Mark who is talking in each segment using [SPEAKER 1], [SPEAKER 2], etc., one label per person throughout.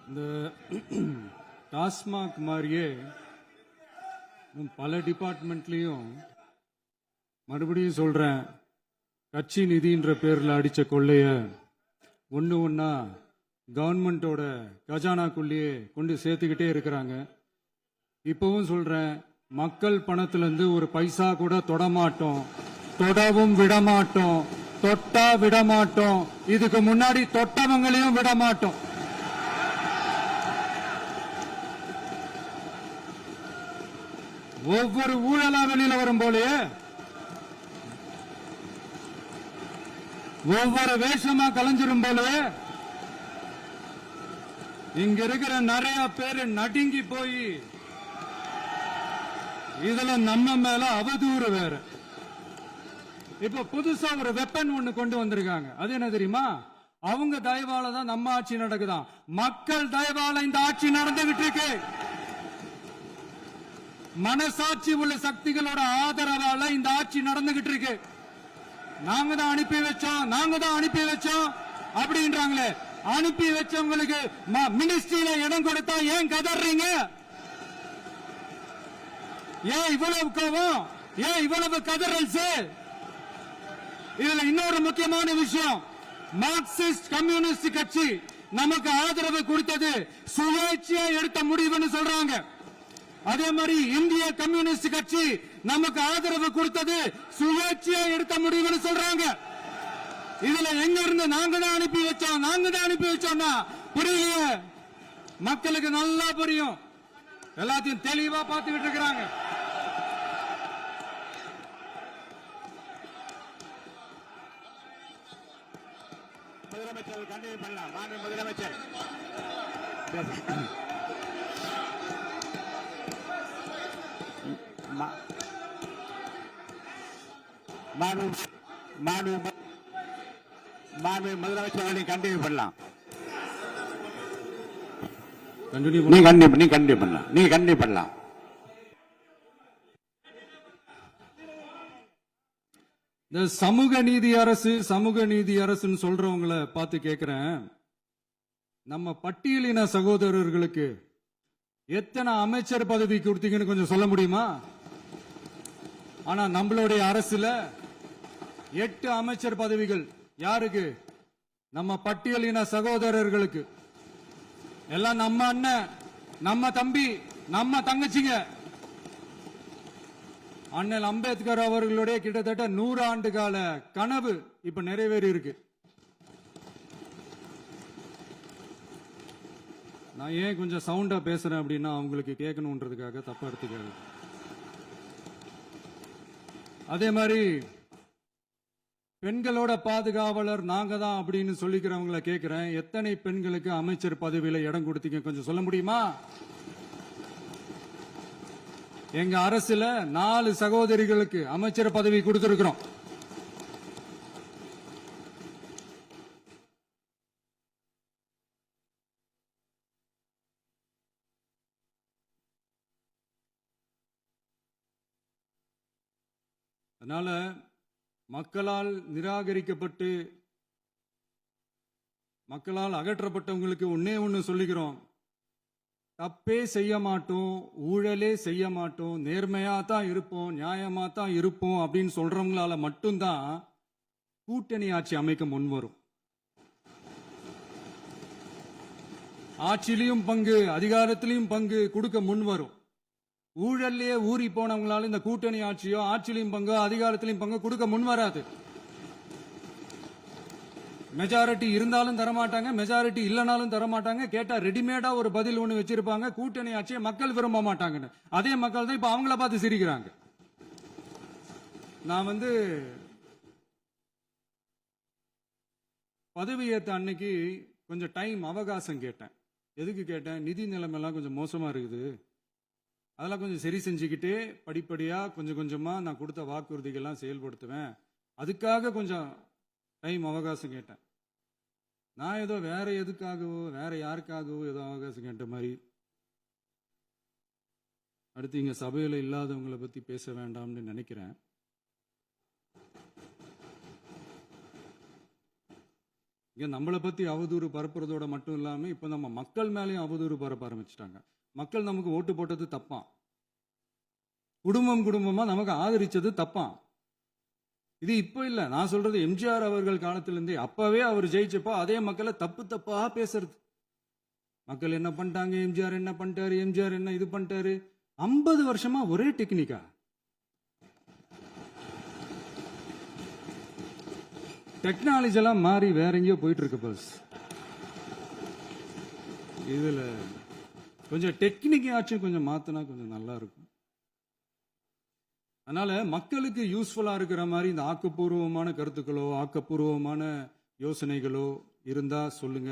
[SPEAKER 1] இந்த டாஸ்மாக் மாதிரியே பல டிபார்ட்மெண்ட்லயும் மறுபடியும் சொல்றேன், கட்சி நிதின்ற பேர்ல அடிச்ச கொள்ளைய ஒண்ணு ஒன்னா கவர்மெண்டோட கஜானாக்குள்ளேயே கொண்டு சேர்த்துக்கிட்டே இருக்கிறாங்க. இப்பவும் சொல்றேன், மக்கள் பணத்திலிருந்து ஒரு பைசா கூட தொடமாட்டோம், தொடவும் விடமாட்டோம், தொட்டா விடமாட்டோம், இதுக்கு முன்னாடி தொட்டவங்களையும் விடமாட்டோம். ஒவ்வொரு ஊழலா வெளியில வரும் போலே, ஒவ்வொரு வேஷமா கலைஞ்சிரும் போலே, இங்க இருக்கிற நிறைய பேரு நடுங்கி போய் இதுல நம்ம மேல அவதூறு வேற. இப்ப புதுசா ஒரு வெப்பன் ஒண்ணு கொண்டு வந்திருக்காங்க. அது என்ன தெரியுமா? அவங்க தயவால தான் நம்ம ஆட்சி நடக்குதான். மக்கள் தயவால இந்த ஆட்சி நடந்துகிட்டு இருக்கு. மனசாட்சி உள்ள சக்திகளோட ஆதரவால இந்த ஆட்சி நடந்துகிட்டு இருக்கு. நாங்க தான் அனுப்பி வச்சோம், நாங்க தான் அனுப்பி வச்சோம் அப்படின்றாங்களே. அனுப்பி வச்சவங்களுக்கு மினிஸ்ட்ரியில இடம் கொடுத்தா ஏன் கதறீங்க? ஏன் இவ்வளவு கோவம்? ஏன் இவ்வளவு கதறல்ஸ்? இதுல இன்னொரு முக்கியமான விஷயம், மார்க்சிஸ்ட் கம்யூனிஸ்ட் கட்சி நமக்கு ஆதரவு கொடுத்தது சுயேட்சையா எடுத்த முடிவுன்னு சொல்றாங்க. அதே மாதிரி இந்திய கம்யூனிஸ்ட் கட்சி நமக்கு ஆதரவு கொடுத்தது சுயேட்சையா எடுத்த முடிவுன்னு சொல்றாங்க. இதுல எங்க இருந்து நாங்க தான் அனுப்பி வச்சோம், நாங்க தான் அனுப்பி வச்சோம்னா புரியலையே. மக்களுக்கு நல்லா புரியும், எல்லாத்தையும் தெளிவா பார்த்துக்கிட்டு இருக்கிறாங்க.
[SPEAKER 2] முதலமைச்சர் கண்டினியூ பண்ணலாம். மாண்பு முதலமைச்சர் முதலமைச்சர் கண்டினியூ பண்ணலாம். நீ கண்டினியூ பண்ணலாம்.
[SPEAKER 1] இந்த சமூக நீதி அரசு, சமூக நீதி அரசுன்னு சொல்றவங்களை பார்த்து கேட்கிறேன், நம்ம பட்டியலின சகோதரர்களுக்கு எத்தனை அமைச்சர் பதவி கொடுத்தீங்கன்னு கொஞ்சம் சொல்ல முடியுமா? ஆனா நம்மளுடைய அரசுல 8 அமைச்சர் பதவிகள் யாருக்கு? நம்ம பட்டியலின சகோதரர்களுக்கு. எல்லாம் நம்ம அண்ணன், நம்ம தம்பி, நம்ம தங்கச்சிங்க. அண்ணல் அம்பேத்கர் அவர்களுடைய கிட்டத்தட்ட 100 ஆண்டு கால கனவு இப்ப நிறைவேறி இருக்கு. நான் ஏன் கொஞ்சம் சவுண்டா பேசுறேன் அப்படின்னா அவங்களுக்கு கேட்கணுன்றதுக்காக, தப்பா எடுத்துக்காது. அதே மாதிரி பெண்களோட பாதுகாவலர் நாங்க தான் அப்படின்னு சொல்லிக்கிறவங்களை கேட்கிறேன், எத்தனை பெண்களுக்கு அமைச்சர் பதவியில இடம் கொடுத்தீங்க கொஞ்சம் சொல்ல முடியுமா? எங்க அரசுல 4 சகோதரிகளுக்கு அமைச்சர் பதவி கொடுத்திருக்கிறோம். அதனால மக்களால் நிராகரிக்கப்பட்டு மக்களால் அகற்றப்பட்டவங்களுக்கு ஒன்னே ஒன்னு சொல்லிக்கிறோம், தப்பே செய்ய மாட்டோம், ஊழலே செய்ய மாட்டோம், நேர்மையா தான் இருப்போம், நியாயமா தான் இருப்போம் அப்படின்னு சொல்றவங்களால மட்டும்தான் கூட்டணி ஆட்சி அமைக்க முன்வரும். ஆட்சியிலையும் பங்கு, அதிகாரத்திலையும் பங்கு கொடுக்க முன்வரும். ஊழல்லையே ஊறி போனவங்களால இந்த கூட்டணி ஆட்சியோ, ஆட்சியிலையும் பங்கோ, அதிகாரத்திலையும் பங்கு கொடுக்க முன்வராது. மெஜாரிட்டி இருந்தாலும் தரமாட்டாங்க, மெஜாரிட்டி இல்லைனாலும் தரமாட்டாங்க. கேட்டா ரெடிமேடா ஒரு பதில் ஒண்ணு வச்சிருப்பாங்க, கூட்டணி ஆட்சியை மக்கள் விரும்ப மாட்டாங்கன்னு. அதே மக்கள் தான் இப்ப அவங்கள பார்த்து சிரிக்கிறாங்க. நான் பதவி ஏத்த அன்னைக்கு கொஞ்சம் டைம் அவகாசம் கேட்டேன். எதுக்கு கேட்டேன்? நிதி நிலைமைலாம் கொஞ்சம் மோசமா இருக்குது, அதெல்லாம் கொஞ்சம் சரி செஞ்சுக்கிட்டு படிப்படியா கொஞ்சம் கொஞ்சமா நான் கொடுத்த வாக்குறுதிகள்லாம் செயல்படுத்துவேன், அதுக்காக கொஞ்சம் டைம் அவகாசம் கேட்டேன். நான் ஏதோ வேற எதுக்காகவோ வேற யாருக்காகவோ ஏதோ அவகாசம் கேட்ட மாதிரி. அடுத்து இங்க சபையில இல்லாதவங்களை பத்தி பேச வேண்டாம்னு நினைக்கிறேன். இங்க நம்மளை பத்தி அவதூறு பரப்புறதோட மட்டும் இல்லாம இப்ப நம்ம மக்கள் மேலேயும் அவதூறு பரப்ப ஆரம்பிச்சிட்டாங்க. மக்கள் நமக்கு ஓட்டு போட்டது தப்பான், குடும்பம் குடும்பமா நமக்கு ஆதரிச்சது தப்பான். இது இப்ப இல்ல, நான் சொல்றது எம்ஜிஆர் அவர்கள் காலத்திலிருந்தே. அப்பவே அவர் ஜெயிச்சப்போ அதே மக்களை தப்பு தப்பா பேசுறது. மக்கள் என்ன பண்ணிட்டாங்க, எம்ஜிஆர் என்ன பண்ணிட்டாரு, எம்ஜிஆர் என்ன இது பண்ணிட்டாரு. 50 வருஷமா ஒரே டெக்னிக்கா. டெக்னாலஜி எல்லாம் மாறி வேற எங்கேயோ போயிட்டு இருக்கு பஸ். இதுல கொஞ்சம் டெக்னிக்காச்சும் கொஞ்சம் மாத்தினா கொஞ்சம் நல்லா இருக்கும். அதனால மக்களுக்கு யூஸ்ஃபுல்லா இருக்கிற மாதிரி இந்த ஆக்கப்பூர்வமான கருத்துக்களோ ஆக்கப்பூர்வமான யோசனைகளோ இருந்தா சொல்லுங்க,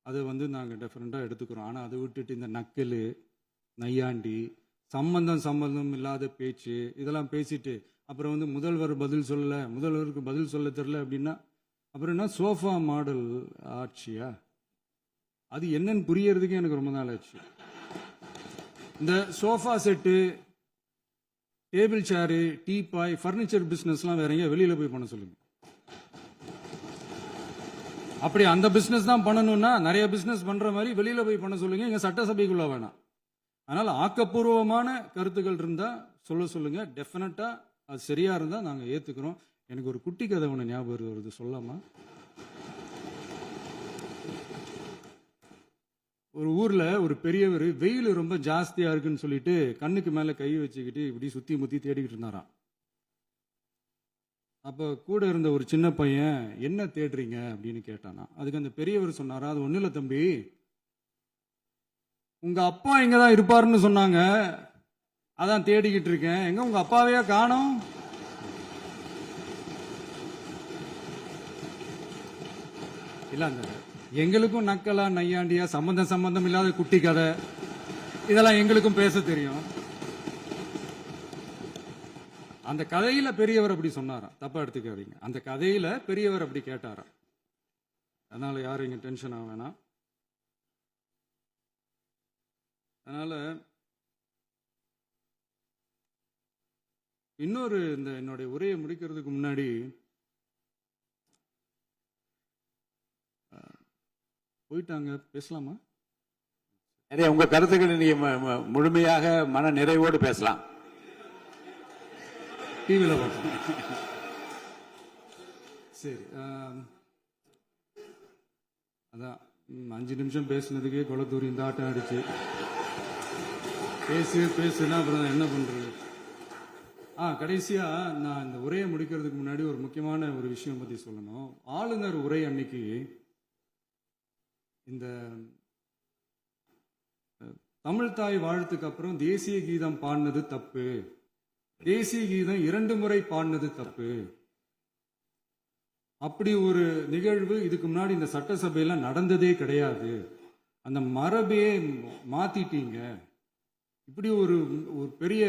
[SPEAKER 1] அதை நாங்க டெஃபரெண்டா எடுத்துக்கிறோம். ஆனா அதை விட்டுட்டு இந்த நக்கல் நையாண்டி சம்பந்தம் இல்லாத பேச்சு இதெல்லாம் பேசிட்டு அப்புறம் முதல்வர் பதில் சொல்லல, முதல்வருக்கு பதில் சொல்ல தெரியல அப்படின்னா அப்புறம் என்ன சோஃபா மாடல் ஆட்சியா? அது என்னன்னு புரியறதுக்கு எனக்கு ரொம்ப நாள் ஆச்சு. இந்த sofa set, table chair, teapoy, furniture பிசினஸ்லாம் வேற எங்க வெளியில போய் பண்ண சொல்லுங்க. அப்படி அந்த பிசினஸ் தான் பண்ணணும்னா நிறைய பிசினஸ் பண்ற மாதிரி வெளியில போய் பண்ண சொல்லுங்க, இங்க சட்டசபைக்குள்ள வேணாம். அதனால ஆக்கப்பூர்வமான கருத்துக்கள் இருந்தா சொல்லுங்க, டெஃபினட்டா அது சரியா இருந்தா நாங்க ஏத்துக்கிறோம். எனக்கு ஒரு குட்டி கதை ஒண்ணு ஞாபகம் வருது, சொல்லாமா? ஒரு ஊர்ல ஒரு பெரியவர் வெயில் ரொம்ப ஜாஸ்தியா இருக்குன்னு சொல்லிட்டு கண்ணுக்கு மேல கை வச்சுக்கிட்டு இப்படி சுத்தி முத்தி தேடிக்கிட்டு இருந்தாராம். அப்ப கூட இருந்த ஒரு சின்ன பையன் என்ன தேடுறீங்க அப்படின்னு கேட்டானா. அதுக்கு அந்த பெரியவர் சொன்னாரா, அது ஒண்ணு இல்ல தம்பி, உங்க அப்பா இங்கதான் இருப்பாருன்னு சொன்னாங்க, அதான் தேடிக்கிட்டு இருக்கேன். எங்க உங்க அப்பாவையா காணோம்? இல்ல அந்த எங்களுக்கும் நக்கலா நையாண்டியா சம்பந்தம் இல்லாத குட்டி கதை இதெல்லாம் எங்களுக்கும் பேச தெரியும். அந்த கதையில பெரியவர் அப்படி சொன்னாராம், தப்பா எடுத்துக்காதீங்க. அந்த கதையில பெரியவர் அப்படி கேட்டாராம். அதனால யாரும் இங்க டென்ஷன் ஆக வேணாம். அதனால இன்னொரு இந்த என்னுடைய உரையை முடிக்கிறதுக்கு முன்னாடி போயிட்டாங்க, பேசலாமா?
[SPEAKER 2] நிறைய உங்க கருத்துக்களை நீங்க முழுமையாக மன நிறைவோடு பேசலாம்.
[SPEAKER 1] டிவியில் பார்க்கலாம். சரி, அதான் 5 நிமிஷம் பேசுனதுக்கே கொளத்தூரி இந்த ஆட்டம் அடிச்சு பேசுனா அப்புறம் என்ன பண்றது? கடைசியா நான் இந்த உரையை முடிக்கிறதுக்கு முன்னாடி ஒரு முக்கியமான ஒரு விஷயம் பத்தி சொல்லணும். ஆளுநர் உரை அன்னைக்கு இந்த தமிழ் தாய் வாழ்த்துக்கு அப்புறம் தேசிய கீதம் பாடினது தப்பு, தேசிய கீதம் 2 முறை பாடினது தப்பு, அப்படி ஒரு நிகழ்வு இதுக்கு முன்னாடி இந்த சட்டசபையில நடந்ததே கிடையாது, அந்த மரபையே மாத்திட்டீங்க, இப்படி ஒரு பெரிய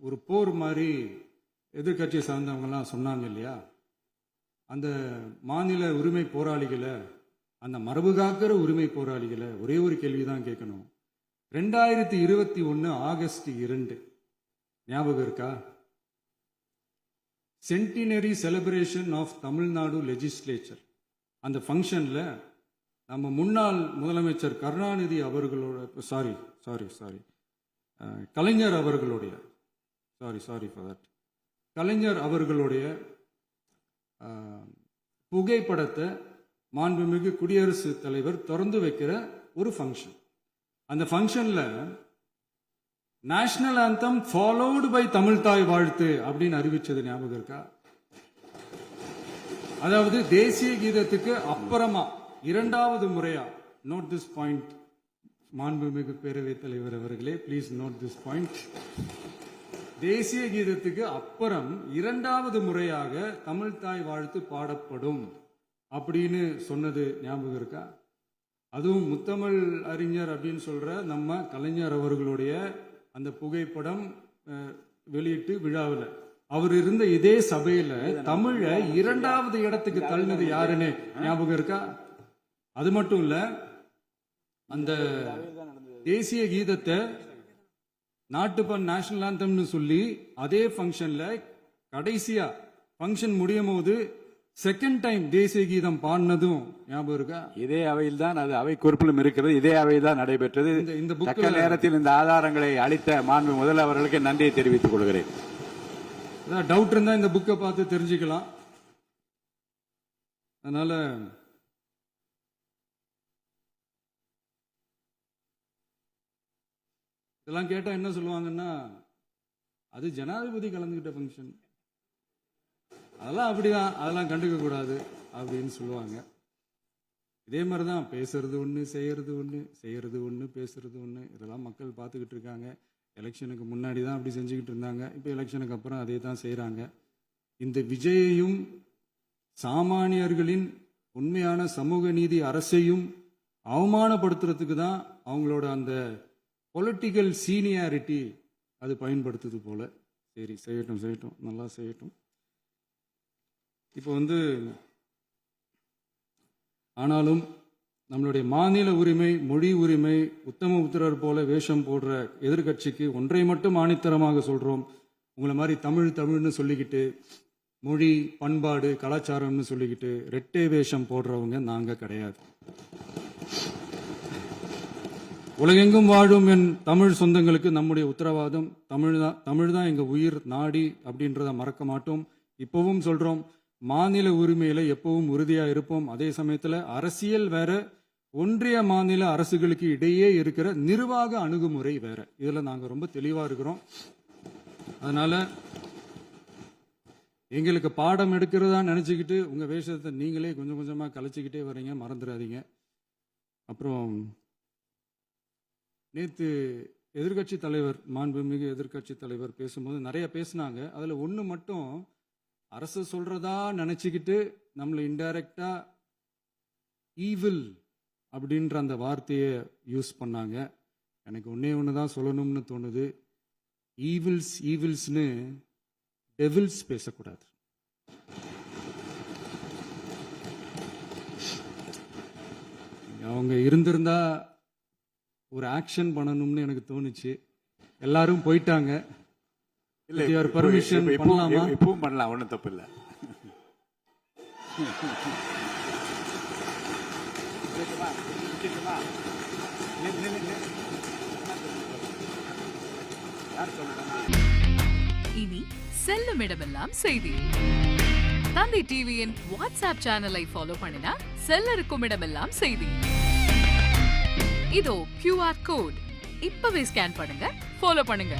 [SPEAKER 1] ஒரு போர் மாதிரி எதிர்கட்சியை சார்ந்தவங்க எல்லாம் சொன்னாங்க இல்லையா? அந்த மாநில உரிமை போராளிகளை, அந்த மரபு காக்கிற உரிமை போராளிகளை ஒரே ஒரு கேள்விதான் கேட்கணும். 2021 ஆகஸ்ட் 2 ஞாபகம் இருக்கா? Centenary celebration of Tamil Nadu legislature. அந்த ஃபங்க்ஷன்ல நம்ம முன்னாள் முதலமைச்சர் கருணாநிதி அவர்களோட கலைஞர் அவர்களுடைய கலைஞர் அவர்களுடைய புகைப்படத்தை மாண்புமிகு குடியரசுத் தலைவர் திறந்து வைக்கிற ஒரு ஃபங்க்ஷன். அந்த ஃபங்க்ஷன்ல national anthem followed by Tamil Thai Vazhthu அப்படின்னு அறிவிச்சது ஞாபகம் இருக்கா? அதாவது தேசிய கீதத்துக்கு அப்புறமா 2வது முறையா, நோட் திஸ் பாயிண்ட் மாண்புமிகு பேரவைத் தலைவர் அவர்களே, பிளீஸ் நோட் திஸ் பாயிண்ட். தேசிய கீதத்துக்கு அப்புறம் 2வது முறையாக தமிழ் தாய் வாழ்த்து பாடப்படும் அப்படின்னு சொன்னது ஞாபகம் இருக்கா? அதுவும் முத்தமிழ் அறிஞர் அப்படின்னு சொல்ற நம்ம கலைஞர் அவர்களுடைய அந்த புகைப்படம் வெளியிட்டு விழாவில் அவர் இருந்த இதே சபையில தமிழ 2வது இடத்துக்கு தள்ளினது யாருன்னு ஞாபகம் இருக்கா? அது மட்டும் இல்ல, அந்த தேசிய கீதத்தை நாட்டுப்பண் நேஷனல் ஆந்தம்னு சொல்லி அதே ஃபங்க்ஷன்ல கடைசியா ஃபங்க்ஷன் முடியும் போது செகண்ட் டைம் தேசிய கீதம் பாடினதும் ஞாபகம் இருக்கா?
[SPEAKER 2] இதே அவையில் தான் அது அவை குறிப்பிலும் இருக்கிறது. இதே அவையில் தான் நடைபெற்றது.
[SPEAKER 1] இந்த
[SPEAKER 2] தக்க நேரத்தில் இந்த ஆதாரங்களை அளித்த மாண்பு முதல் அவர்களுக்கு நன்றியை தெரிவித்துக் கொள்கிறேன்.
[SPEAKER 1] டவுட் இருந்தா இந்த புக்கை பார்த்து தெரிஞ்சுக்கலாம். அதனால இதெல்லாம் கேட்டா என்ன சொல்லுவாங்கன்னா, அது ஜனாதிபதி கலந்துகிட்ட ஃபங்க்ஷன், அதெல்லாம் அப்படிதான், அதெல்லாம் கண்டுக்க கூடாது அப்படின்னு சொல்லுவாங்க. இதே மாதிரிதான் பேசுறது ஒண்ணு, செய்யறது ஒண்ணு, செய்யறது ஒண்ணு, பேசுறது ஒண்ணு. இதெல்லாம் மக்கள் பார்த்துக்கிட்டு இருக்காங்க. எலெக்ஷனுக்கு முன்னாடி தான் அப்படி செஞ்சுக்கிட்டு இருந்தாங்க. இப்போ எலெக்ஷனுக்கு அப்புறம் அதே தான் செய்யறாங்க. இந்த விஜயையும் சாமானியர்களின் உண்மையான சமூக நீதி அரசையும் அவமானப்படுத்துறதுக்கு தான் அவங்களோட அந்த பொலிட்டிக்கல் சீனியாரிட்டி அது பயன்படுத்துது போல. சரி, செய்யட்டும் செய்யட்டும், நல்லா செய்யட்டும். இப்போ ஆனாலும் நம்மளுடைய மாநில உரிமை, மொழி உரிமை, உத்தம உத்தரர் போல வேஷம் போடுற எதிர்கட்சிக்கு ஒன்றை மட்டும் ஆணித்தரமாக சொல்றோம். உங்களை மாதிரி தமிழ்னு சொல்லிக்கிட்டு, மொழி, பண்பாடு, கலாச்சாரம்னு சொல்லிக்கிட்டு ரெட்டை வேஷம் போடுறவங்க நாங்க கிடையாது. உலகெங்கும் வாழும் என் தமிழ் சொந்தங்களுக்கு நம்முடைய உத்தரவாதம் தமிழ் தான் எங்க உயிர் நாடி அப்படின்றத மறக்க மாட்டோம். இப்பவும் சொல்றோம், மாநில உரிமையில எப்பவும் உறுதியா இருப்போம். அதே சமயத்துல அரசியல் வேற, ஒன்றிய மாநில அரசுகளுக்கு இடையே இருக்கிற நிர்வாக அணுகுமுறை வேற. இதுல நாங்க ரொம்ப தெளிவா இருக்கிறோம். அதனால எங்களுக்கு பாடம் எடுக்கிறதா நினைச்சுக்கிட்டு உங்க வேஷத்தை நீங்களே கொஞ்சம் கொஞ்சமா கலைச்சிக்கிட்டே வர்றீங்க, மறந்துடாதீங்க. அப்புறம் நேத்து எதிர்கட்சி தலைவர், மாண்புமிகு எதிர்கட்சி தலைவர் பேசும்போது நிறைய பேசினாங்க. அதுல ஒண்ணு மட்டும் அரசு சொல்றதா நினைச்சுக்கிட்டு நம்மளை இன்டைரக்டா ஈவில் அப்படின்ற அந்த வார்த்தையை யூஸ் பண்ணாங்க. எனக்கு ஒன்னே ஒண்ணுதான் சொல்லணும்னு தோணுது. ஈவில்ஸ்னு டெவில்ஸ் பேசக்கூடாது. அவங்க இருந்திருந்தா ஒரு ஆக்ஷன் பண்ணணும்னு எனக்கு தோணுச்சு. எல்லாரும் போயிட்டாங்க. பர்மிஷன் பண்ணலாமா?
[SPEAKER 2] இப்பவும் பண்ணலாம், ஒன்றும் தப்பு இல்லை.
[SPEAKER 3] இனி செல்லும் இடமெல்லாம் செய்தி. தந்தை டிவியின் வாட்ஸ்அப் சேனலை ஃபாலோ பண்ணினா செல்ல இருக்கும் இடமெல்லாம் செய்தி. இதோ QR கோட், இப்பவே ஸ்கேன் பண்ணுங்க, ஃபாலோ பண்ணுங்க.